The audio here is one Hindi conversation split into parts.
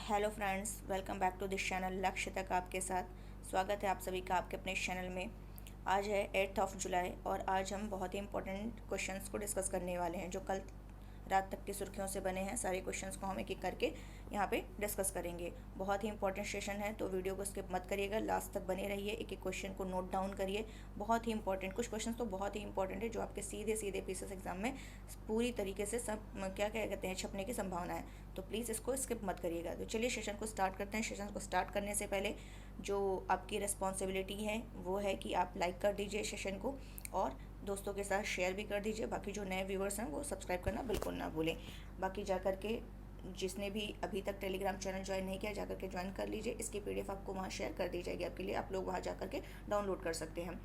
Hello friends, welcome back to this channel लक्ष्य तक आपके साथ स्वागत है आप सभी का आपके अपने चैनल में। आज है 8th ऑफ जुलाई और आज हम बहुत ही इंपॉर्टेंट क्वेश्चंस को डिस्कस करने वाले हैं जो कल रात तक की सुर्खियों से बने हैं। सारे क्वेश्चंस को हम एक एक करके यहाँ पे डिस्कस करेंगे। बहुत ही इंपॉर्टेंट सेशन है तो वीडियो को स्किप मत करिएगा, लास्ट तक बने रहिए, एक एक क्वेश्चन को नोट डाउन करिए। बहुत ही इंपॉर्टेंट, कुछ क्वेश्चन तो बहुत ही इंपॉर्टेंट है जो आपके सीधे सीधे पीसीएस एग्जाम में पूरी तरीके से सब क्या क्या कहते हैं छपने की संभावना है, तो प्लीज़ इसको स्किप मत करिएगा। तो चलिए सेशन को स्टार्ट करते हैं। सेशन को स्टार्ट करने से पहले जो आपकी रिस्पॉन्सिबिलिटी है वो है कि आप लाइक कर दीजिए सेशन को और दोस्तों के साथ शेयर भी कर दीजिए। बाकी जो नए व्यूअर्स हैं वो सब्सक्राइब करना बिल्कुल ना भूलें। बाकी जा कर के जिसने भी अभी तक टेलीग्राम चैनल ज्वाइन नहीं किया जा कर के ज्वाइन कर लीजिए। इसकी पीडीएफ आपको वहाँ शेयर कर दी जाएगी आपके लिए, आप लोग वहाँ जा कर के डाउनलोड कर सकते हैं।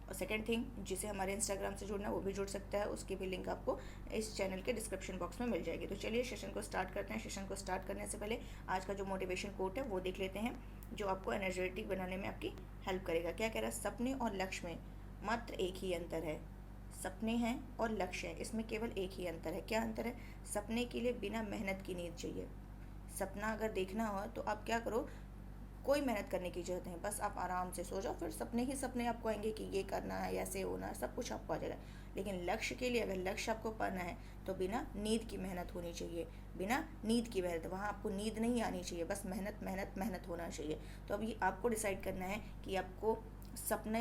और सेकेंड थिंग, जिसे हमारे इंस्टाग्राम से जुड़ना है वो भी जुड़ सकता है, उसकी भी लिंक आपको इस चैनल के डिस्क्रिप्शन बॉक्स में मिल जाएगी। तो चलिए सेशन को स्टार्ट करते हैं। सेशन को स्टार्ट करने से पहले आज का जो मोटिवेशन कोट है वो देख लेते हैं जो आपको एनर्जेटिक बनाने में आपकी हेल्प करेगा। क्या कह रहा है? सपने और लक्ष्य में मात्र एक ही अंतर है। सपने हैं और लक्ष्य है, इसमें केवल एक ही अंतर है। क्या अंतर है? सपने के लिए बिना मेहनत की नींद चाहिए। सपना अगर देखना हो तो आप क्या करो, कोई मेहनत करने की जरूरत नहीं, बस आप आराम से सो जाओ, फिर सपने ही सपने आपको आएंगे कि ये करना है, ऐसे होना है, सब कुछ आपको आ जाएगा। लेकिन लक्ष्य के लिए, अगर लक्ष्य आपको पाना है तो बिना नींद की मेहनत होनी चाहिए। बिना नींद की मेहनत, वहाँ आपको नींद नहीं आनी चाहिए, बस मेहनत मेहनत मेहनत होना चाहिए। तो अब ये आपको डिसाइड करना है कि आपको सपने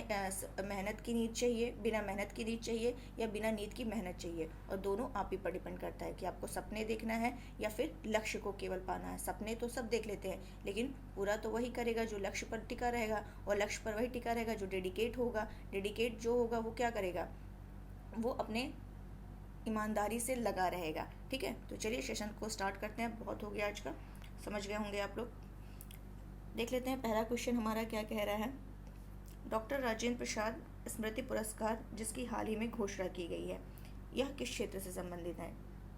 मेहनत की नींद चाहिए, बिना मेहनत की नींद चाहिए, या बिना नींद की मेहनत चाहिए। और दोनों आप ही पर डिपेंड करता है कि आपको सपने देखना है या फिर लक्ष्य को केवल पाना है। सपने तो सब देख लेते हैं, लेकिन पूरा तो वही करेगा जो लक्ष्य पर टिका रहेगा, और लक्ष्य पर वही टिका रहेगा जो डेडिकेट होगा। डेडिकेट जो होगा वो क्या करेगा, वो अपने ईमानदारी से लगा रहेगा। ठीक है, तो चलिए सेशन को स्टार्ट करते हैं। बहुत हो गया आज का, समझ गए होंगे आप लोग। देख लेते हैं पहला क्वेश्चन हमारा क्या कह रहा है। डॉक्टर राजेंद्र प्रसाद स्मृति पुरस्कार जिसकी हाल ही में घोषणा की गई है, यह किस क्षेत्र से संबंधित है?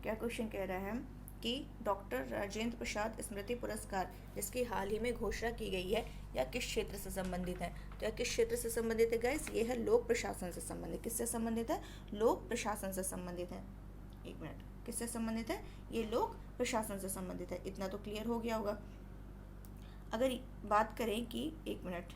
क्या क्वेश्चन कह रहा है कि डॉक्टर राजेंद्र प्रसाद स्मृति पुरस्कार जिसकी हाल ही में घोषणा की गई है, यह किस क्षेत्र से संबंधित है? तो यह किस क्षेत्र से संबंधित है गाइस? ये है लोक प्रशासन से संबंधित। किससे संबंधित है? लोक प्रशासन से संबंधित है। एक मिनट, किससे संबंधित है? ये लोक प्रशासन से संबंधित है। इतना तो क्लियर हो गया होगा। अगर बात करें कि एक मिनट,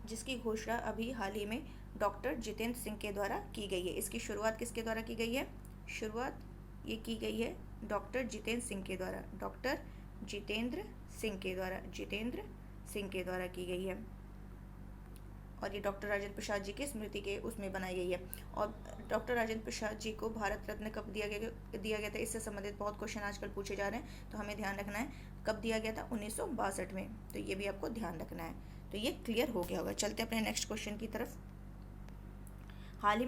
जिसकी घोषणा अभी हाल ही में डॉक्टर जितेंद्र सिंह के द्वारा की गई है। इसकी शुरुआत किसके द्वारा की गई है? शुरुआत ये की गई है डॉक्टर जितेंद्र सिंह के द्वारा। डॉक्टर जितेंद्र सिंह के द्वारा, जितेंद्र सिंह के द्वारा की गई है। और ये डॉक्टर राजेंद्र प्रसाद जी की स्मृति के उसमें बनाई गई है। और डॉक्टर राजेंद्र प्रसाद जी को भारत रत्न कब दिया गया था? इससे संबंधित बहुत क्वेश्चन आजकल पूछे जा रहे हैं, तो हमें ध्यान रखना है कब दिया गया था। 1962 में। तो ये भी आपको ध्यान रखना है। तो ये क्लियर हो गया होगा। चलते अपने नेक्स्ट क्वेश्चन की तरफ। हाल ही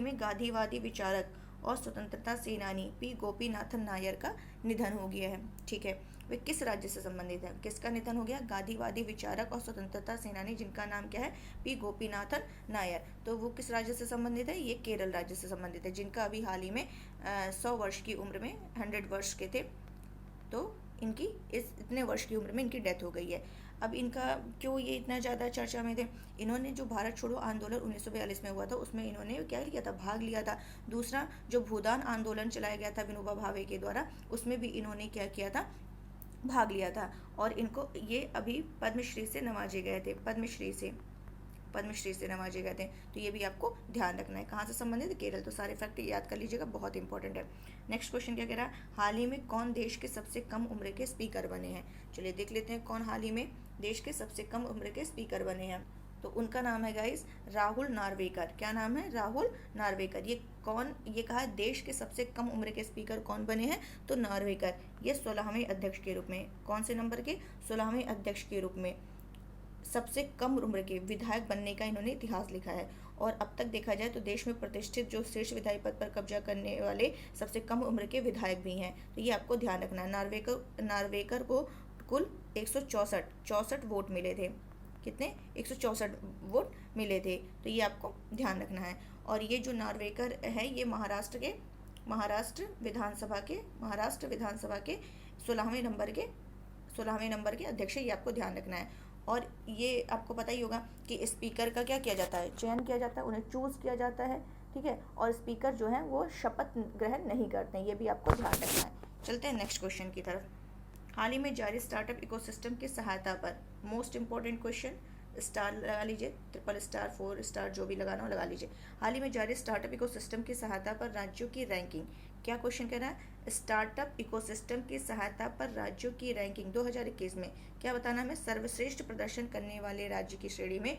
में गांधीवादी विचारक और स्वतंत्रता सेनानी पी गोपीनाथन नायर का निधन हो गया है। ठीक है, वे किस राज्य से संबंधित है? किसका निधन हो गया? गांधीवादी विचारक और स्वतंत्रता सेनानी जिनका नाम क्या है? पी गोपीनाथन नायर। तो वो किस राज्य से संबंधित है? ये केरल राज्य से संबंधित है, जिनका अभी हाल ही में 100 वर्ष की उम्र में, 100 वर्ष के थे, तो इनकी इतने वर्ष की उम्र में इनकी डेथ हो गई है। अब इनका क्यों ये इतना ज़्यादा चर्चा में थे? इन्होंने जो भारत छोड़ो आंदोलन 1942 में हुआ था उसमें इन्होंने क्या लिया था? भाग लिया था। दूसरा जो भूदान आंदोलन चलाया गया था विनोबा भावे के द्वारा, उसमें भी इन्होंने क्या किया था? भाग लिया था। और इनको ये अभी पद्मश्री से नवाजे गए थे, पद्मश्री से नवाजे गए थे। तो ये भी आपको ध्यान रखना है। कहाँ से संबंधित है? केरल। तो सारे फैक्ट याद कर लीजिएगा, बहुत इंपॉर्टेंट है। नेक्स्ट क्वेश्चन क्या कह रहा है? हाल ही में कौन देश के सबसे कम उम्र के स्पीकर बने हैं? चलिए देख लेते हैं कौन हाल ही में देश के सबसे कम उम्र के स्पीकर बने हैं। तो उनका नाम है गाइस राहुल नार्वेकर। क्या नाम है? राहुल नार्वेकर। ये कौन, ये कहा देश के सबसे कम उम्र के स्पीकर कौन बने हैं? तो नार्वेकर। ये 16वें अध्यक्ष के रूप में, कौन से नंबर के? 16वें अध्यक्ष के रूप में सबसे कम उम्र के विधायक बनने का इन्होंने इतिहास लिखा है। और अब तक देखा जाए तो देश में प्रतिष्ठित जो शीर्ष विधायी पद पर कब्जा करने वाले सबसे कम उम्र के विधायक भी हैं। तो ये आपको ध्यान रखना है। नार्वेकर को कुल 164 वोट मिले थे। कितने? 164 वोट मिले थे। तो ये आपको ध्यान रखना है। और ये जो नार्वेकर है ये महाराष्ट्र विधानसभा के 16वें नंबर के अध्यक्ष है। ये आपको ध्यान रखना है। और ये आपको पता ही होगा कि स्पीकर का क्या किया जाता है? चयन किया जाता है, उन्हें चूज़ किया जाता है ठीक है, और स्पीकर जो है वो शपथ ग्रहण नहीं करते हैं, ये भी आपको ध्यान रखना है। चलते हैं नेक्स्ट क्वेश्चन की तरफ। हाल ही में जारी स्टार्टअप इकोसिस्टम की सहायता पर, मोस्ट इंपॉर्टेंट क्वेश्चन, स्टार लगा लीजिए, ट्रिपल स्टार, 4 स्टार, जो भी लगाना हो लगा लीजिए। हाल ही में जारी स्टार्टअप इकोसिस्टम की सहायता पर राज्यों की रैंकिंग, क्या क्वेश्चन कह रहा है, स्टार्टअप इकोसिस्टम की सहायता पर राज्यों की रैंकिंग 2021 में क्या बताना हमें, सर्वश्रेष्ठ प्रदर्शन करने वाले राज्य की श्रेणी में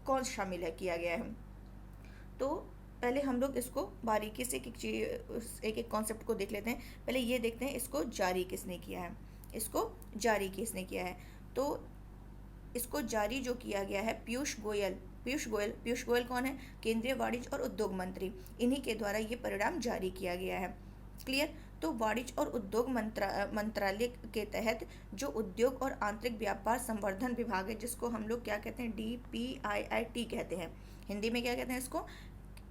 कौन शामिल है किया गया है। तो पहले हम लोग इसको बारीकी से एक एक कॉन्सेप्ट को देख लेते हैं। पहले ये देखते हैं इसको जारी किसने किया है, इसको जारी किसने किया है। तो इसको जारी जो किया गया है पीयूष गोयल, पीयूष गोयल कौन है, केंद्रीय वाणिज्य और उद्योग मंत्री, इन्हीं के द्वारा ये परिणाम जारी किया गया है। क्लियर। तो वाणिज्य और उद्योग मंत्रालय के तहत जो उद्योग और आंतरिक व्यापार संवर्धन विभाग है, जिसको हम लोग क्या कहते हैं, DPIIT कहते हैं, हिंदी में क्या कहते हैं इसको,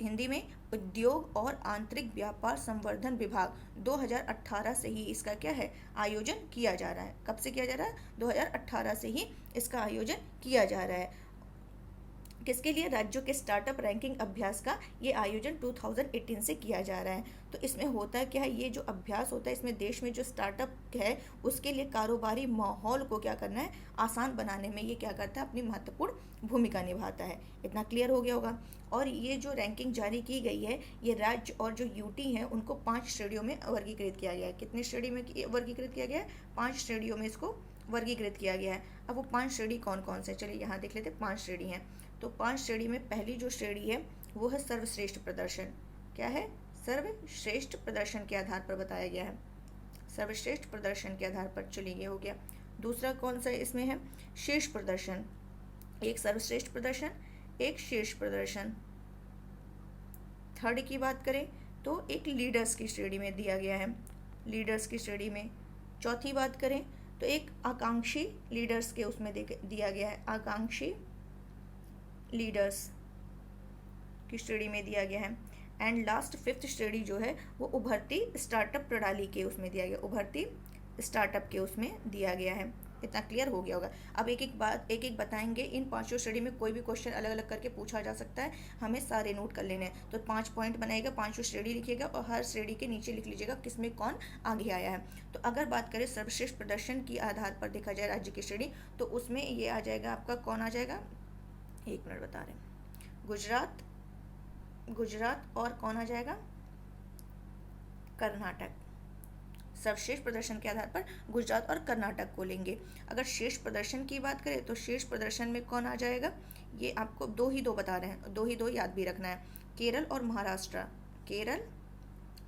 हिंदी में उद्योग और आंतरिक व्यापार संवर्धन विभाग, 2018 से ही इसका क्या है, आयोजन किया जा रहा है। कब से किया जा रहा है, 2018 से ही इसका आयोजन किया जा रहा है। किसके लिए, राज्यों के स्टार्टअप रैंकिंग अभ्यास का ये आयोजन 2018 से किया जा रहा है। तो इसमें होता क्या है, ये जो अभ्यास होता है इसमें देश में जो स्टार्टअप है उसके लिए कारोबारी माहौल को क्या करना है, आसान बनाने में ये क्या करता है, अपनी महत्वपूर्ण भूमिका निभाता है। इतना क्लियर हो गया होगा। और ये जो रैंकिंग जारी की गई है, ये राज्य और जो यूटी हैं उनको 5 श्रेणियों में वर्गीकृत किया गया है। कितनी श्रेणी में वर्गीकृत किया गया है, 5 श्रेणियों में इसको वर्गीकृत किया गया है। अब वो 5 श्रेणी कौन कौन से, चलिए यहाँ देख लेते हैं। 5 श्रेणी हैं। तो 5 श्रेणी में पहली जो श्रेणी है वो है सर्वश्रेष्ठ प्रदर्शन। क्या है, सर्वश्रेष्ठ प्रदर्शन के आधार पर बताया गया है, सर्वश्रेष्ठ प्रदर्शन के आधार पर। चलिए ये हो गया। दूसरा कौन सा इसमें है, शीर्ष प्रदर्शन, एक सर्वश्रेष्ठ प्रदर्शन, एक शीर्ष प्रदर्शन। थर्ड की बात करें तो एक लीडर्स की श्रेणी में दिया गया है, लीडर्स की श्रेणी में। चौथी बात करें तो एक आकांक्षी लीडर्स के उसमें दिया गया है, आकांक्षी लीडर्स की श्रेणी में दिया गया है। एंड लास्ट 5th श्रेणी जो है वो उभरती स्टार्टअप प्रणाली के उसमें दिया गया, उभरती स्टार्टअप के उसमें दिया गया है। इतना क्लियर हो गया होगा। अब एक एक बताएंगे। इन 5 श्रेणी में कोई भी क्वेश्चन अलग अलग करके पूछा जा सकता है, हमें सारे नोट कर लेने हैं। तो 5 पॉइंट बनाएगा, 5 श्रेणी लिखिएगा और हर श्रेणी के नीचे लिख लीजिएगा किसमें कौन आगे आया है। तो अगर बात करें सर्वश्रेष्ठ प्रदर्शन के आधार पर देखा जाए राज्य की श्रेणी, तो उसमें ये आ जाएगा आपका, कौन आ जाएगा, 1 मिनट बता रहे हैं, गुजरात और कौन आ जाएगा, कर्नाटक। सर्वश्रेष्ठ प्रदर्शन के आधार पर गुजरात और कर्नाटक को लेंगे। अगर शेष प्रदर्शन की बात करें तो शेष प्रदर्शन में कौन आ जाएगा, ये आपको 2 ही 2 बता रहे हैं, 2 ही 2 याद भी रखना है, केरल और महाराष्ट्र, केरल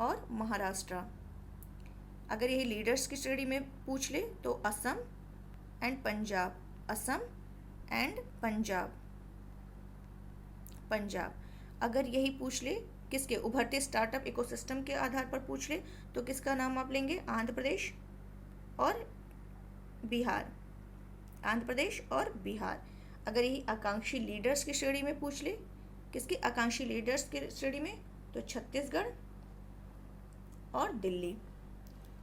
और महाराष्ट्र। अगर यही लीडर्स की श्रेणी में पूछ ले तो असम एंड पंजाब, असम एंड पंजाब। अगर यही पूछ ले किसके, उभरते स्टार्टअप इकोसिस्टम के आधार पर पूछ ले तो किसका नाम आप लेंगे, आंध्र प्रदेश और बिहार, आंध्र प्रदेश और बिहार। अगर यही आकांक्षी लीडर्स की श्रेणी में पूछ ले, किसकी, आकांक्षी लीडर्स की श्रेणी में, तो छत्तीसगढ़ और दिल्ली,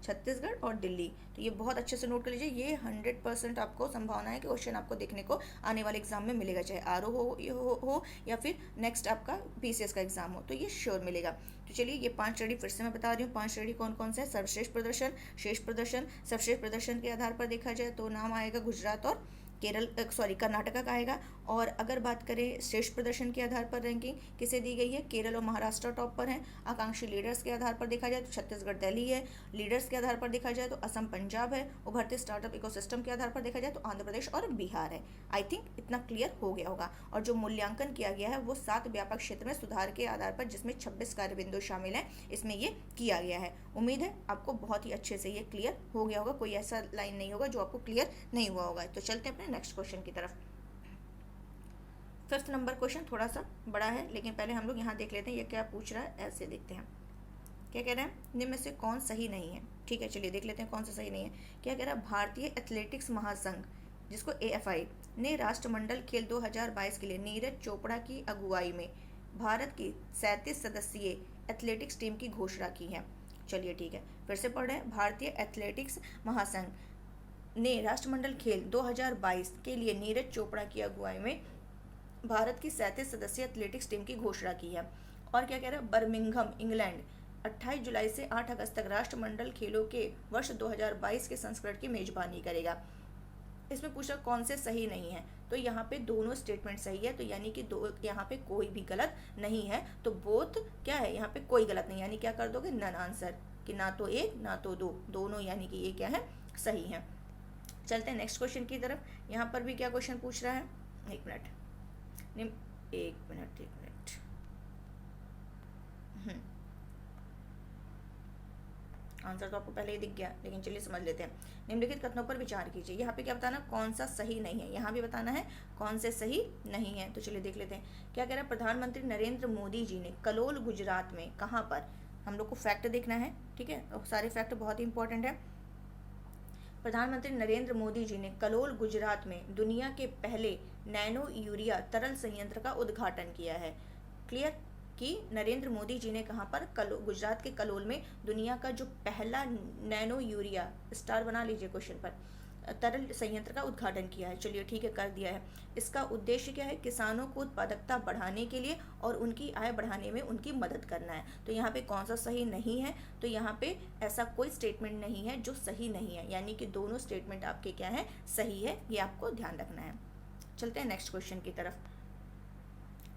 छत्तीसगढ़ और दिल्ली। तो ये बहुत अच्छे से नोट कर लीजिए। ये 100% आपको संभावना है कि क्वेश्चन आपको देखने को आने वाले एग्जाम में मिलेगा, चाहे आरओ हो या फिर नेक्स्ट आपका बीसीएस का एग्जाम हो, तो ये श्योर मिलेगा। तो चलिए ये 5 श्रेणी फिर से मैं बता रही हूँ। 5 श्रेणी कौन कौन से हैं, सर्वश्रेष्ठ प्रदर्शन, शेष प्रदर्शन। सर्वश्रेष्ठ प्रदर्शन के आधार पर देखा जाए तो नाम आएगा गुजरात और कर्नाटका का आएगा। और अगर बात करें श्रेष्ठ प्रदर्शन के आधार पर रैंकिंग किसे दी गई है, केरल और महाराष्ट्र टॉप पर हैं। आकांक्षी लीडर्स के आधार पर देखा जाए तो छत्तीसगढ़ दिल्ली है। लीडर्स के आधार पर देखा जाए तो असम पंजाब है। उभरते स्टार्टअप इकोसिस्टम के आधार पर देखा जाए तो आंध्र प्रदेश और बिहार है। आई थिंक इतना क्लियर हो गया होगा। और जो मूल्यांकन किया गया है वो 7 व्यापक क्षेत्र में सुधार के आधार पर, जिसमें 26 कार्यबिंदु शामिल हैं, इसमें ये किया गया है। उम्मीद है आपको बहुत ही अच्छे से ये क्लियर हो गया होगा, कोई ऐसा लाइन नहीं होगा जो आपको क्लियर नहीं हुआ होगा। तो चलते हैं अपने नेक्स्ट क्वेश्चन की तरफ। 5th नंबर क्वेश्चन थोड़ा सा बड़ा है, लेकिन पहले हम लोग यहाँ देख लेते हैं ये क्या पूछ रहा है, ऐसे देखते हैं। क्या कह रहा है, निम्न में से कौन सही नहीं है। ठीक है, चलिए देख लेते हैं कौन सा सही नहीं है। क्या कह रहा है, भारतीय एथलेटिक्स महासंघ, जिसको AFI, ने राष्ट्रमंडल खेल 2022 के लिए नीरज चोपड़ा की अगुवाई में भारत की 37 सदस्यीय एथलेटिक्स टीम की घोषणा की है। चलिए ठीक है, फिर से पढ़ रहे हैं। भारतीय एथलेटिक्स महासंघ ने राष्ट्रमंडल खेल 2022 के लिए नीरज चोपड़ा की अगुवाई में भारत की 37 सदस्यीय एथलेटिक्स टीम की घोषणा की है। और क्या कह रहा है, बर्मिंघम इंग्लैंड 28 जुलाई से 8 अगस्त तक राष्ट्रमंडल खेलों के वर्ष 2022 के संस्करण की मेजबानी करेगा। इसमें पूछा कौन से सही नहीं है, तो यहाँ पे दोनों स्टेटमेंट सही है, तो यानी कि दो, यहाँ पे कोई भी गलत नहीं है, तो बोथ क्या है, यहाँ पे कोई गलत नहीं, यानी क्या कर दोगे, नन आंसर, कि ना तो एक ना तो दो, दोनों यानी कि ये क्या है, सही है। चलते हैं नेक्स्ट क्वेश्चन की तरफ। यहाँ पर भी क्या क्वेश्चन पूछ रहा है, एक मिनट, आंसर तो आपको पहले ही दिख गया, लेकिन चलिए समझ लेते हैं। निम्नलिखित कथनों पर विचार कीजिए। यहाँ पे क्या बताना, कौन सा सही नहीं है, यहाँ भी बताना है कौन से सही नहीं है। तो चलिए देख लेते हैं क्या कह रहा है। प्रधानमंत्री नरेंद्र मोदी जी ने कलोल गुजरात में, कहाँ पर, हम लोग को फैक्ट देखना है, ठीक है, और सारे फैक्ट बहुत ही इंपॉर्टेंट है। प्रधानमंत्री नरेंद्र मोदी जी ने कलोल गुजरात में दुनिया के पहले नैनो यूरिया तरल संयंत्र का उद्घाटन किया है। क्लियर, कि नरेंद्र मोदी जी ने कहाँ पर, गुजरात के कलोल में दुनिया का जो पहला नैनो यूरिया, स्टार बना लीजिए क्वेश्चन पर, तरल संयंत्र का उद्घाटन किया है। चलिए ठीक है, कर दिया है। इसका उद्देश्य क्या है, किसानों को उत्पादकता बढ़ाने के लिए और उनकी आय बढ़ाने में उनकी मदद करना है। तो यहाँ पे कौन सा सही नहीं है, तो यहाँ पे ऐसा कोई स्टेटमेंट नहीं है जो सही नहीं है, यानी कि दोनों स्टेटमेंट आपके क्या है, सही है, ये आपको ध्यान रखना है। चलते हैं नेक्स्ट क्वेश्चन की तरफ।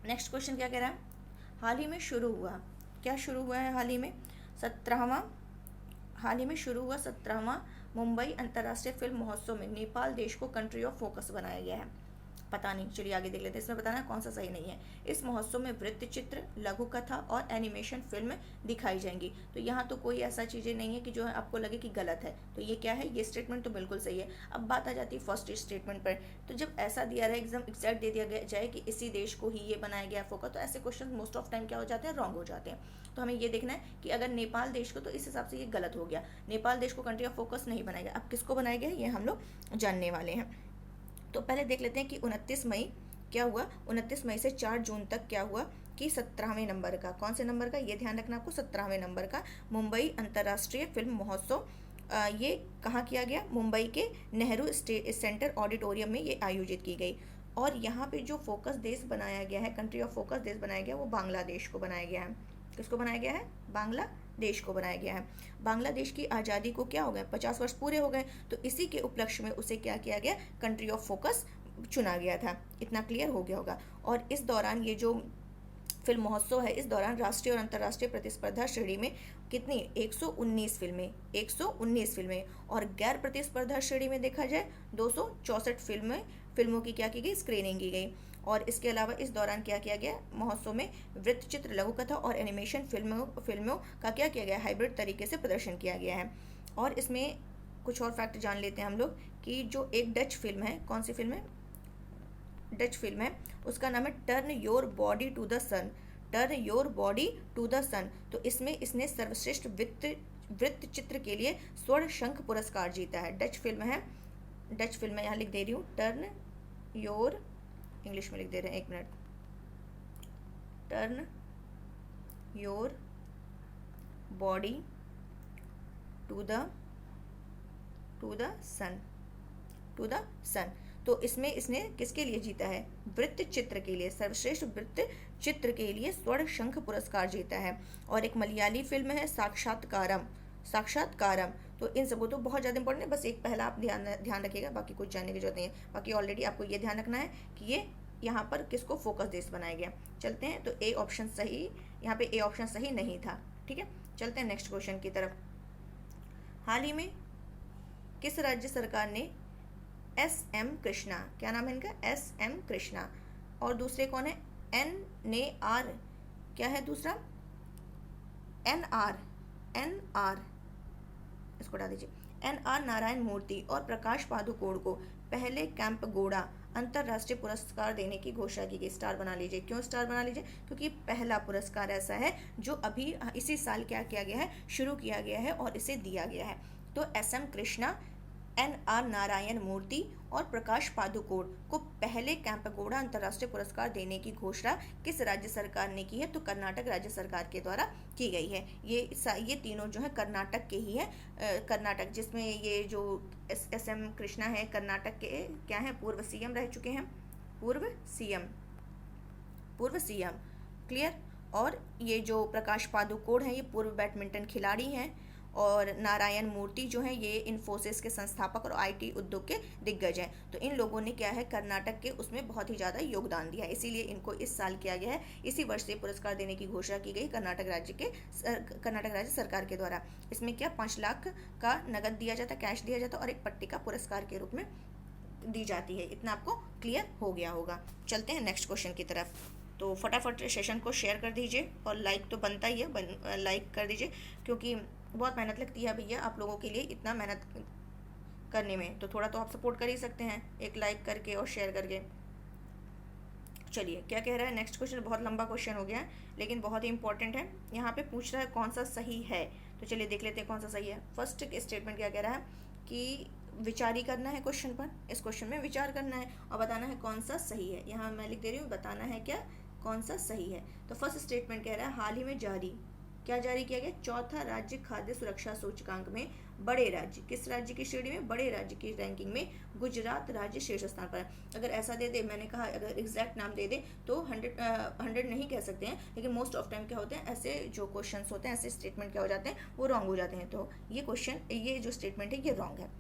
नेक्स्ट क्वेश्चन क्या कह रहा है, हाल ही में शुरू हुआ, क्या शुरू हुआ है, हाल ही में 17वां मुंबई अंतर्राष्ट्रीय फिल्म महोत्सव में नेपाल देश को कंट्री ऑफ फोकस बनाया गया है। पता नहीं, चलिए आगे देख लेते हैं। इसमें बताना है कौन सा सही नहीं है। इस महोत्सव में वृत्त चित्र, लघु कथा और एनिमेशन फिल्म दिखाई जाएंगी। तो यहाँ तो कोई ऐसा चीज़ें नहीं है कि जो आपको लगे कि गलत है, तो ये क्या है, ये स्टेटमेंट तो बिल्कुल सही है। अब बात आ जाती है फर्स्ट स्टेटमेंट पर। तो जब ऐसा दिया रहा है, एकदम एग्जैक्ट दे दिया गया जाए कि इसी देश को ही ये बनाया गया फोकस, तो ऐसे क्वेश्चन मोस्ट ऑफ टाइम क्या हो जाते हैं, रॉन्ग हो जाते हैं। तो हमें ये देखना है कि अगर नेपाल देश को, तो इस हिसाब से ये गलत हो गया, नेपाल देश को कंट्री ऑफ फोकस नहीं बनाया गया। अब किसको बनाया गया ये हम लोग जानने वाले हैं। तो पहले देख लेते हैं कि 29 मई क्या हुआ, 29 मई से 4 जून तक क्या हुआ, कि 17वें नंबर का, कौन से नंबर का, ये ध्यान रखना आपको, 17वें नंबर का मुंबई अंतर्राष्ट्रीय फिल्म महोत्सव, ये कहाँ किया गया, मुंबई के नेहरू सेंटर ऑडिटोरियम में ये आयोजित की गई। और यहाँ पे जो फोकस देश बनाया गया है, कंट्री ऑफ फोकस देश बनाया गया, वो बांग्लादेश को बनाया गया है। किसको बनाया गया है, बांग्लादेश को बनाया गया है। बांग्लादेश की आज़ादी को क्या हो गए, 50 वर्ष पूरे हो गए, तो इसी के उपलक्ष्य में उसे क्या किया गया, कंट्री ऑफ फोकस चुना गया था। इतना क्लियर हो गया होगा। और इस दौरान ये जो फिल्म महोत्सव है, इस दौरान राष्ट्रीय और अंतर्राष्ट्रीय प्रतिस्पर्धा श्रेणी में कितनी, 119 फिल्में, और गैर प्रतिस्पर्धा श्रेणी में देखा जाए 264 फिल्मों की क्या की गई, स्क्रीनिंग की गई। और इसके अलावा इस दौरान क्या किया गया, महोत्सव में वृत्त चित्र, लघु कथा और एनिमेशन फिल्मों का क्या किया गया, हाइब्रिड तरीके से प्रदर्शन किया गया है। और इसमें कुछ और फैक्ट जान लेते हैं हम लोग, कि जो एक डच फिल्म है, कौन सी फिल्म है, डच फिल्म है, उसका नाम है turn your body to the sun, तो इसमें इसने सर्वश्रेष्ठ वृत्त चित्र के लिए स्वर्ण शंख पुरस्कार जीता है। डच फिल्म है, यहाँ लिख दे रही हूँ, टर्न योर, इंग्लिश में लिख दे रहे हैं, एक minute, turn your body to the sun, तो इसमें इसने किसके लिए जीता है, वृत्त चित्र के लिए, सर्वश्रेष्ठ वृत्त चित्र के लिए स्वर्ण शंख पुरस्कार जीता है। और एक मलयाली फिल्म है साक्षात्कारम, तो इन सबको तो बहुत ज़्यादा इंपॉर्टेंट है, बस एक पहला आप ध्यान रखिएगा, बाकी कुछ जानने की जरूरत नहीं है। बाकी ऑलरेडी आपको ये ध्यान रखना है कि ये यहाँ पर किसको फोकस देश बनाया गया। चलते हैं, तो ए ऑप्शन सही, यहाँ पे ए ऑप्शन सही नहीं था, ठीक है। चलते हैं नेक्स्ट क्वेश्चन की तरफ। हाल ही में किस राज्य सरकार ने SM कृष्णा, क्या नाम है इनका, SM कृष्णा, और दूसरे कौन है, NAR, क्या है दूसरा, NR, इसको हटा दीजिए, NR नारायण मूर्ति और प्रकाश पादुकोण को पहले कैंपगोड़ा अंतर्राष्ट्रीय पुरस्कार देने की घोषणा की गई। स्टार बना लीजिए, क्यों स्टार बना लीजिए, क्योंकि पहला पुरस्कार ऐसा है जो अभी इसी साल क्या किया गया है, शुरू किया गया है और इसे दिया गया है। तो SM कृष्णा, NR नारायण मूर्ति और प्रकाश पादुकोण को पहले कैंपगोड़ा अंतर्राष्ट्रीय पुरस्कार देने की घोषणा किस राज्य सरकार ने की है, तो कर्नाटक राज्य सरकार के द्वारा की गई है। ये तीनों जो है कर्नाटक के ही है, कर्नाटक, जिसमें ये जो SM कृष्णा है, कर्नाटक के क्या है, पूर्व CM रह चुके हैं, पूर्व CM, क्लियर। और ये जो प्रकाश पादुकोण है ये पूर्व बैडमिंटन खिलाड़ी हैं, और नारायण मूर्ति जो है ये इन्फोसिस के संस्थापक और आईटी उद्योग के दिग्गज हैं। तो इन लोगों ने क्या है कर्नाटक के उसमें बहुत ही ज़्यादा योगदान दिया है, इसीलिए इनको इस साल किया गया है, इसी वर्ष से पुरस्कार देने की घोषणा की गई कर्नाटक राज्य सरकार के द्वारा। इसमें क्या 5 लाख का नगद दिया जाता, कैश दिया जाता और एक पट्टिका पुरस्कार के रूप में दी जाती है। इतना आपको क्लियर हो गया होगा। चलते हैं नेक्स्ट क्वेश्चन की तरफ। तो फटाफट सेशन को शेयर कर दीजिए और लाइक तो बनता ही है, लाइक कर दीजिए, क्योंकि बहुत मेहनत लगती है भैया आप लोगों के लिए इतना मेहनत करने में, तो थोड़ा तो आप सपोर्ट कर ही सकते हैं एक लाइक करके और शेयर करके। चलिए क्या कह रहा है नेक्स्ट क्वेश्चन, बहुत लंबा क्वेश्चन हो गया है लेकिन बहुत ही इंपॉर्टेंट है। यहाँ पे पूछ रहा है कौन सा सही है, तो चलिए देख लेते हैं कौन सा सही है। फर्स्ट स्टेटमेंट क्या कह रहा है कि विचार ही करना है क्वेश्चन पर, इस क्वेश्चन में विचार करना है और बताना है कौन सा सही है। यहाँ मैं लिख दे रही हूँ, बताना है क्या कौन सा सही है। तो फर्स्ट स्टेटमेंट कह रहा है हाल ही में क्या जारी किया गया, चौथा राज्य खाद्य सुरक्षा सूचकांक में बड़े राज्य, किस राज्य की श्रेणी में, बड़े राज्य की रैंकिंग में गुजरात राज्य शीर्ष स्थान पर है। अगर ऐसा दे दे, मैंने कहा अगर एग्जैक्ट नाम दे दे तो 100 नहीं कह सकते हैं, लेकिन मोस्ट ऑफ टाइम क्या होते हैं ऐसे जो क्वेश्चंस होते हैं, ऐसे स्टेटमेंट क्या हो जाते हैं वो रॉन्ग हो जाते हैं। तो ये क्वेश्चन, ये जो स्टेटमेंट है ये रॉन्ग है।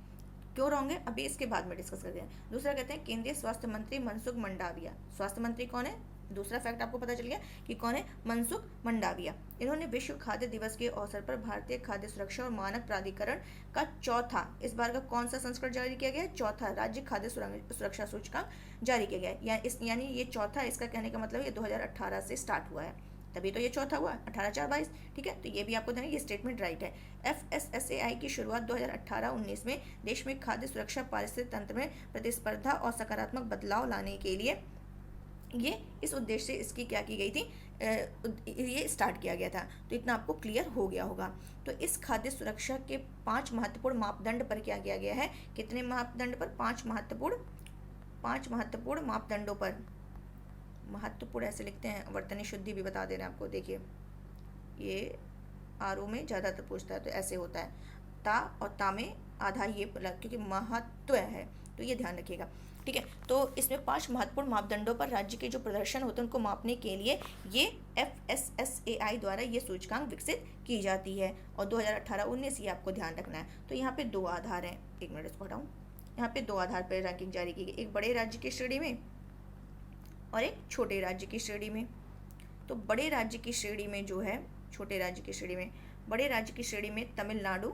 क्यों रॉन्ग है अभी इसके बाद में डिस्कस करते हैं। दूसरा कहते हैं केंद्रीय स्वास्थ्य मंत्री मनसुख मंडाविया, स्वास्थ्य मंत्री कौन है, दूसरा फैक्ट आपको पता चल गया कि कौन है, मनसुख मंडाविया। इन्होंने विश्व खाद्य दिवस के अवसर पर भारतीय खाद्य सुरक्षा और मानक प्राधिकरण का चौथा, इस बार का कौन सा संस्करण जारी किया गया है, चौथा राज्य खाद्य सुरक्षा सूचकांक जारी किया गया है। यानी ये चौथा, इसका कहने का मतलब ये 2018 से स्टार्ट हुआ है, तभी तो ये चौथा हुआ 18/4/22। ठीक है, तो ये भी आपको देना, ये स्टेटमेंट राइट है। FSSAI की शुरुआत 2018-19 में देश में खाद्य सुरक्षा पारिस्थितिक तंत्र में प्रतिस्पर्धा और सकारात्मक बदलाव लाने के लिए ये इस उद्देश्य से इसकी क्या की गई थी, ये स्टार्ट किया गया था। तो इतना आपको क्लियर हो गया होगा। तो इस खाद्य सुरक्षा के 5 महत्वपूर्ण मापदंड पर क्या किया गया है, कितने मापदंड पर, 5 महत्वपूर्ण मापदंडों पर, महत्वपूर्ण ऐसे लिखते हैं, वर्तनी शुद्धि भी बता दे रहे हैं आपको। देखिए ये आरओ में ज़्यादातर पूछता है तो ऐसे होता है, ता और ता में आधा ये क्योंकि महत्व है, तो ये ध्यान रखिएगा। ठीक है, तो इसमें 5 महत्वपूर्ण मापदंडों पर राज्य के जो प्रदर्शन होते हैं उनको मापने के लिए ये FSSAI द्वारा ये सूचकांक विकसित की जाती है, और 2018-19 ये आपको ध्यान रखना है। तो यहाँ पे 2 आधार हैं, एक मिनट इसको हटाऊँ, यहाँ पे 2 आधार पर रैंकिंग जारी की गई, एक बड़े राज्य की श्रेणी में और एक छोटे राज्य की श्रेणी में। तो बड़े राज्य की श्रेणी में जो है, छोटे राज्य की श्रेणी में, बड़े राज्य की श्रेणी में तमिलनाडु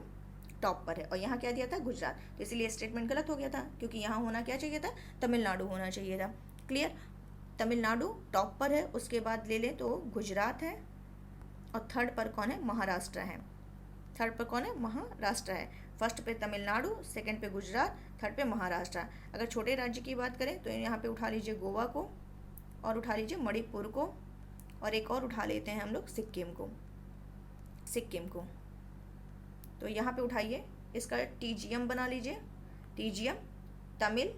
टॉप पर है, और यहाँ क्या दिया था, गुजरात। तो इसलिए स्टेटमेंट गलत हो गया था, क्योंकि यहाँ होना क्या चाहिए था, तमिलनाडु होना चाहिए था। क्लियर, तमिलनाडु टॉप पर है, उसके बाद ले लें तो गुजरात है, और थर्ड पर कौन है, महाराष्ट्र है। थर्ड पर कौन है, महाराष्ट्र है। फर्स्ट पे तमिलनाडु, सेकंड पे गुजरात, थर्ड पे महाराष्ट्र। अगर छोटे राज्य की बात करें तो यहाँ पे उठा लीजिए गोवा को, और उठा लीजिए मणिपुर को, और एक और उठा लेते हैं हम लोग सिक्किम को। तो यहाँ पे उठाइए, इसका TGM बना लीजिए, TGM तमिल,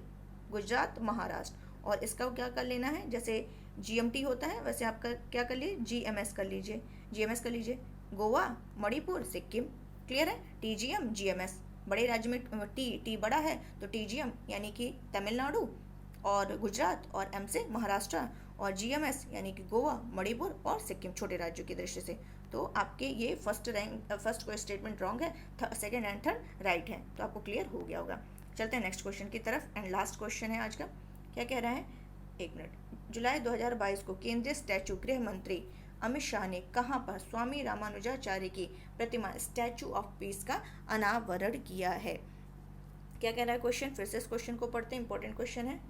गुजरात, महाराष्ट्र, और इसका क्या कर लेना है, जैसे GMT होता है वैसे आपका क्या कर लीजिए, GMS कर लीजिए, गोवा, मणिपुर, सिक्किम। क्लियर है, TGM GMS। बड़े राज्य में टी बड़ा है तो TGM यानी कि तमिलनाडु और गुजरात, और M से महाराष्ट्र, और GMS यानी कि गोवा, मणिपुर और सिक्किम छोटे राज्यों की दृष्टि से। तो आपके ये फर्स्ट कोई स्टेटमेंट रॉन्ग है, सेकंड एंड थर्ड राइट है। तो आपको क्लियर हो गया होगा। चलते हैं नेक्स्ट क्वेश्चन की तरफ, एंड लास्ट क्वेश्चन है आज का। क्या कह रहा है, एक मिनट, जुलाई 2022 को केंद्रीय स्टैचू गृह मंत्री अमित शाह ने कहाँ पर स्वामी रामानुजाचार्य की प्रतिमा स्टैचू ऑफ पीस का अनावरण किया है। क्या कह रहा है क्वेश्चन, फिर से इस क्वेश्चन को पढ़ते हैं, इंपॉर्टेंट क्वेश्चन है।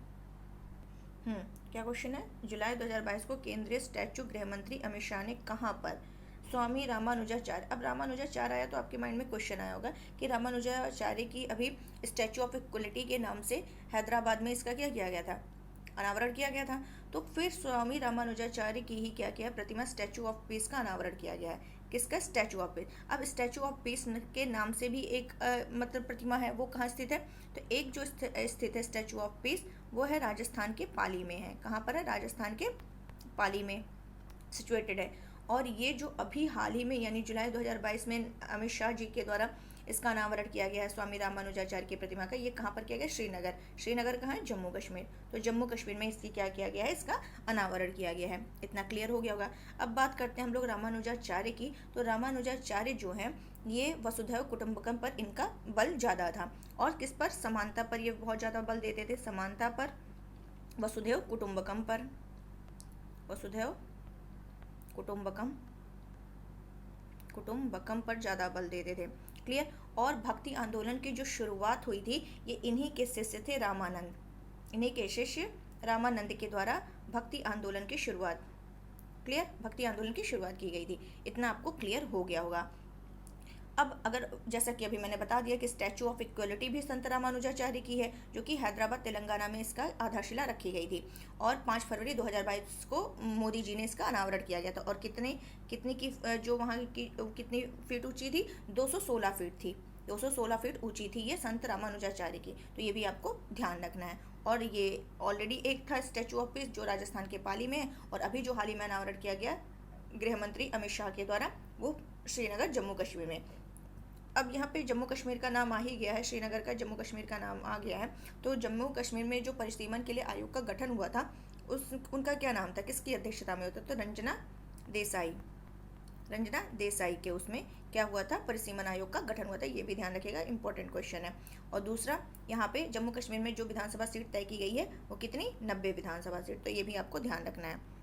क्या क्वेश्चन है, जुलाई 2022 को केंद्रीय स्टैचू गृह मंत्री अमित शाह ने कहाँ पर स्वामी रामानुजाचार्य, अब रामानुजाचार्य आया तो आपके माइंड में क्वेश्चन आया होगा कि रामानुजाचार्य की अभी स्टैचू ऑफ इक्वलिटी के नाम से हैदराबाद में इसका क्या किया गया था, अनावरण किया गया था। तो फिर स्वामी रामानुजाचार्य की ही क्या किया, प्रतिमा स्टैचू ऑफ पीस का अनावरण किया गया है। किसका, स्टैचू ऑफ पीस। अब स्टैचू ऑफ पीस के नाम से भी एक मतलब प्रतिमा है, वो कहाँ स्थित है, तो एक जो स्थित है स्टैचू ऑफ पीस वो है राजस्थान के पाली में है। कहाँ पर है, राजस्थान के पाली में सिचुएटेड है। और ये जो अभी हाल ही में यानी जुलाई 2022 में अमित शाह जी के द्वारा इसका अनावरण किया गया है स्वामी रामानुजाचार्य की प्रतिमा का, ये कहाँ पर किया गया? श्रीनगर। श्रीनगर कहाँ है? जम्मू कश्मीर। तो जम्मू कश्मीर में इसकी क्या किया गया है? इसका अनावरण किया गया है। इतना क्लियर हो गया होगा। अब बात करते हैं हम लोग रामानुजाचार्य की। तो रामानुजाचार्य जो है ये वसुधैव कुटुंबकम पर इनका बल ज़्यादा था। और किस पर? समानता पर ये बहुत ज़्यादा बल देते थे। समानता पर, वसुधैव कुटुंबकम पर, वसुधैव कुटुंबकम पर ज़्यादा बल देते थे। क्लियर। और भक्ति आंदोलन की जो शुरुआत हुई थी ये इन्हीं के शिष्य थे, रामानंद। इन्हीं के शिष्य रामानंद के द्वारा भक्ति आंदोलन की शुरुआत, क्लियर, भक्ति आंदोलन की शुरुआत की गई थी। इतना आपको क्लियर हो गया होगा। अब अगर जैसा कि अभी मैंने बता दिया कि स्टैचू ऑफ इक्वलिटी भी संत रामानुजाचार्य की है, जो कि हैदराबाद तेलंगाना में इसका आधारशिला रखी गई थी। और 5 फरवरी 2022 को मोदी जी ने इसका अनावरण किया गया था। और कितनी की जो वहाँ की कितनी फीट ऊंची थी? 216 फीट थी। 216 फीट ऊंची थी ये संत रामानुजाचार्य की। तो ये भी आपको ध्यान रखना है। और ये ऑलरेडी एक था स्टैचू ऑफ पीस जो राजस्थान के पाली में है, और अभी जो हाल ही में अनावरण किया गया गृह मंत्री अमित शाह के द्वारा वो श्रीनगर जम्मू कश्मीर में। अब यहाँ पे जम्मू कश्मीर का नाम आ ही गया है, श्रीनगर का जम्मू कश्मीर का नाम आ गया है। तो जम्मू कश्मीर में जो परिसीमन के लिए आयोग का गठन हुआ था उनका क्या नाम था? किसकी अध्यक्षता में होता? तो रंजना देसाई के उसमें क्या हुआ था? परिसीमन आयोग का गठन हुआ था। ये भी ध्यान रखिएगा, इंपॉर्टेंट क्वेश्चन है। और दूसरा, यहाँ पे जम्मू कश्मीर में जो विधानसभा सीट तय की गई है वो कितनी? 90 विधानसभा सीट। तो ये भी आपको ध्यान रखना है।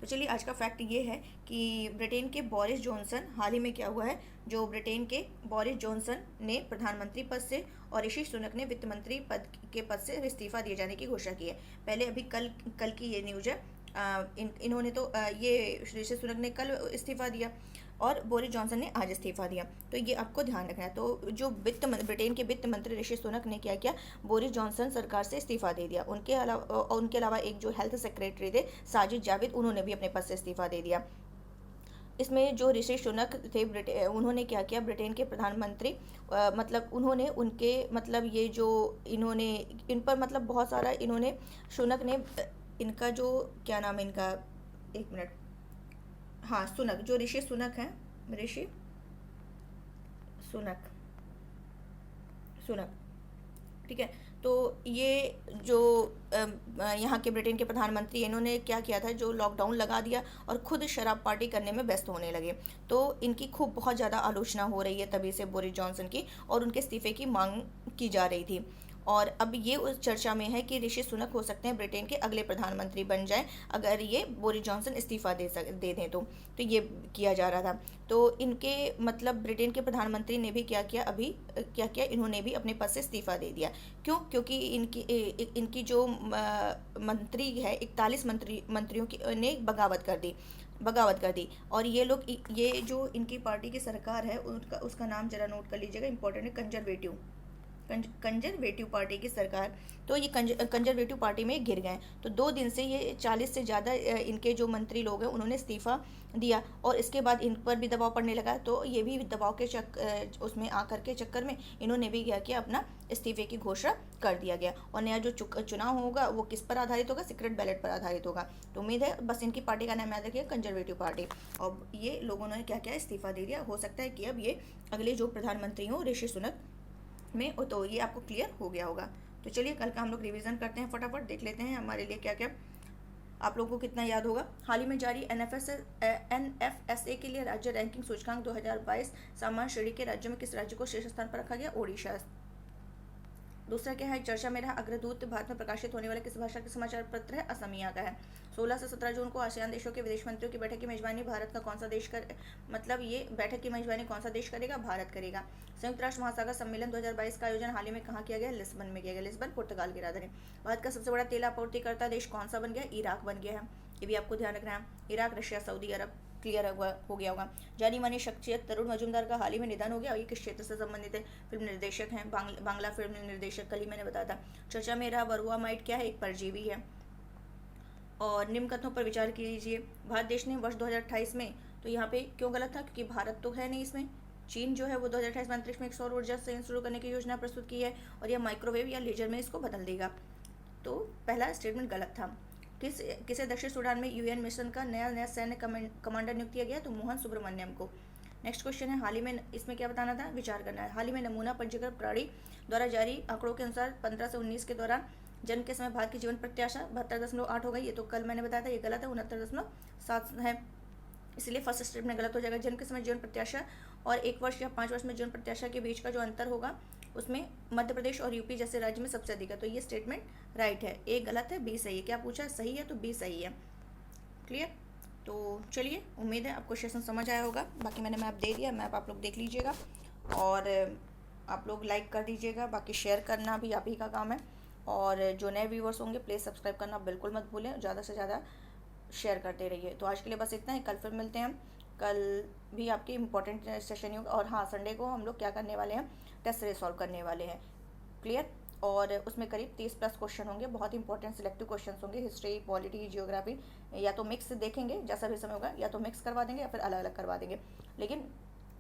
तो चलिए आज का फैक्ट ये है कि ब्रिटेन के बोरिस जॉनसन, हाल ही में क्या हुआ है, जो ब्रिटेन के बोरिस जॉनसन ने प्रधानमंत्री पद से और ऋषि सुनक ने वित्त मंत्री पद के पद से इस्तीफा दिए जाने की घोषणा की है। पहले अभी कल की ये न्यूज़ है। इन्होंने तो ये ऋषि सुनक ने कल इस्तीफा दिया और बोरिस जॉनसन ने आज इस्तीफा दिया। तो ये आपको ध्यान रखना है। तो जो ब्रिटेन के वित्त मंत्री ऋषि सुनक ने क्या किया? बोरिस जॉनसन सरकार से इस्तीफा दे दिया। उनके अलावा एक जो हेल्थ सेक्रेटरी थे साजिद जाविद, उन्होंने भी अपने पद से इस्तीफा दे दिया। इसमें जो ऋषि सुनक थे उन्होंने क्या किया? ब्रिटेन के प्रधानमंत्री मतलब उन्होंने उनके मतलब ये जो इन्होंने इन पर मतलब बहुत सारा इन्होंने सुनक ने इनका जो क्या नाम है इनका, एक मिनट, हाँ सुनक, जो ऋषि सुनक हैं, ऋषि सुनक, ठीक है। तो ये जो यहाँ के ब्रिटेन के प्रधानमंत्री इन्होंने क्या किया था? जो लॉकडाउन लगा दिया और खुद शराब पार्टी करने में व्यस्त होने लगे। तो इनकी खूब बहुत ज़्यादा आलोचना हो रही है तभी से बोरिस जॉनसन की, और उनके इस्तीफे की मांग की जा रही थी। और अब ये उस चर्चा में है कि ऋषि सुनक हो सकते हैं ब्रिटेन के अगले प्रधानमंत्री बन जाएं अगर ये बोरिस जॉनसन इस्तीफा दे दें तो ये किया जा रहा था। तो इनके मतलब ब्रिटेन के प्रधानमंत्री ने भी क्या किया? इन्होंने भी अपने पद से इस्तीफा दे दिया। क्यों? क्योंकि इनकी जो मंत्री है 41 मंत्रियों की ने बगावत कर दी। और ये लोग, ये जो इनकी पार्टी की सरकार है उसका नाम जरा नोट कर लीजिएगा, इंपॉर्टेंट है, कंजरवेटिव पार्टी की सरकार। तो ये कंजरवेटिव पार्टी में गिर गए। तो 2 दिन से ये 40 से ज़्यादा इनके जो मंत्री लोग हैं उन्होंने इस्तीफा दिया, और इसके बाद इन पर भी दबाव पड़ने लगा। तो ये भी दबाव के उसमें आकर के चक्कर में इन्होंने भी क्या किया? अपना इस्तीफे की घोषणा कर दिया गया। और नया जो चुनाव होगा वो किस पर आधारित होगा? सीक्रेट बैलेट पर आधारित होगा। तो उम्मीद है बस इनकी पार्टी का नाम याद रखिए, कंजरवेटिव पार्टी। और ये लोगों ने क्या किया? इस्तीफा दे दिया। हो सकता है कि अब ये अगले जो प्रधानमंत्री हों ऋषि सुनक में, तो ये आपको क्लियर हो गया होगा। तो चलिए कल का हम लोग रिवीजन करते हैं, फटाफट देख लेते हैं हमारे लिए क्या क्या आप लोगों को कितना याद होगा। हाल ही में जारी NFSA के लिए राज्य रैंकिंग सूचकांक 2022 सामान्य श्रेणी के राज्यों में किस राज्य को शीर्ष स्थान पर रखा गया? ओडिशा। दूसरा क्या है? चर्चा में रहा अग्रदूत भारत में प्रकाशित होने वाला किस भाषा का समाचार पत्र है? असमिया का है। 16 से 17 जून को आसियान देशों के विदेश मंत्रियों की बैठक की मेजबानी भारत का कौन सा देश मतलब ये बैठक की मेजबानी कौन सा देश करेगा? भारत करेगा। संयुक्त राष्ट्र महासागर सम्मेलन 2022 का आयोजन हाल ही में कहाँ किया गया? लिस्बन में किया गया। लिस्बन पुर्तगाल की राजधानी। भारत का सबसे बड़ा तेल आपूर्तिकर्ता देश कौन सा बन गया? इराक बन गया है। ये भी आपको ध्यान रखना है। इराक, रशिया, सऊदी अरब। क्लियर हो गया होगा। जानी मानी शख्सियत तरुण मजूमदार का हाल ही में निधन हो गया। और ये किस क्षेत्र से संबंधित है? फिल्म निर्देशक हैं, बांग्ला फिल्म निर्देशक। कल ही मैंने बताया था। चर्चा में रहा वरुआ माइट क्या है? एक परजीवी है। और निम्न कथनों पर विचार कीजिए। भारत देश ने वर्ष 2028 में, तो यहाँ पे क्यों गलत था? क्योंकि भारत तो है नहीं इसमें। चीन जो है वो 2028 में अंतरिक्ष में एक सौर ऊर्जा संयंत्र शुरू करने की योजना प्रस्तुत की है, और यह माइक्रोवेव या लेजर में इसको बदल देगा। तो पहला स्टेटमेंट गलत था। किसे दक्षिण सूडान में यूएन मिशन का नया सैन्य कमांडर नियुक्त किया गया? तो मोहन सुब्रमण्यम को। नेक्स्ट क्वेश्चन है, हाल ही में, इसमें क्या बताना था, विचार करना है। हाल ही में नमूना पंजीकरण प्रणाली द्वारा जारी आंकड़ों के अनुसार 15 से 19 के दौरान जन्म के समय भारत की जीवन प्रत्याशा 72.8 हो गई। ये तो कल मैंने बताया था, ये गलत है, 69.7 है, इसलिए फर्स्ट स्टेप में गलत हो जाएगा। जन्म के समय जीवन प्रत्याशा और 1 वर्ष या 5 वर्ष में जीवन प्रत्याशा के बीच का जो अंतर होगा उसमें मध्य प्रदेश और यूपी जैसे राज्य में सबसे अधिक है। तो ये स्टेटमेंट राइट है। ए गलत है, बी सही है। क्या पूछा, सही है तो बी सही है। क्लियर? तो चलिए, उम्मीद है आपको क्वेश्चन समझ आया होगा। बाकी मैंने मैप दे दिया, मैप आप लोग देख लीजिएगा और आप लोग लाइक कर दीजिएगा। बाकी शेयर करना भी आप ही का काम है। और जो नए व्यूवर्स होंगे प्लीज़ सब्सक्राइब करना बिल्कुल मत भूलें, ज़्यादा से ज़्यादा शेयर करते रहिए। तो आज के लिए बस इतना ही, कल फिर मिलते हैं हम। कल भी आपकी इंपॉर्टेंट सेशन ही होगा। और हाँ, संडे को हम लोग क्या करने वाले हैं, टेस्ट सीरीज सॉल्व करने वाले हैं। क्लियर? और उसमें करीब 30+ क्वेश्चन होंगे, बहुत इंपॉर्टेंट सिलेक्टिव क्वेश्चन होंगे, हिस्ट्री, पॉलिटी, जियोग्राफी, या तो मिक्स देखेंगे जैसा भी समय होगा, या तो मिक्स करवा देंगे या फिर अलग अलग करवा देंगे। लेकिन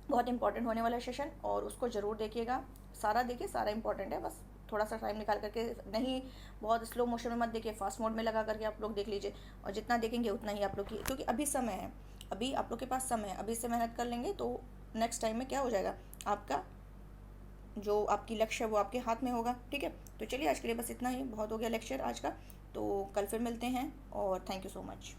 बहुत इंपॉर्टेंट होने वाला सेशन, और उसको ज़रूर देखिएगा। सारा देखिए, सारा इंपॉर्टेंट है, बस थोड़ा सा टाइम निकाल करके, नहीं बहुत स्लो मोशन में मत देखिए, फास्ट मोड में लगा करके आप लोग देख लीजिए। और जितना देखेंगे उतना ही आप लोग की, क्योंकि अभी समय है, अभी आप लोग के पास समय है, अभी से मेहनत कर लेंगे तो नेक्स्ट टाइम में क्या हो जाएगा, आपका जो आपकी लक्ष्य है वो आपके हाथ में होगा। ठीक है? तो चलिए, आज के लिए बस इतना ही, बहुत हो गया लेक्चर आज का। तो कल फिर मिलते हैं और थैंक यू सो मच।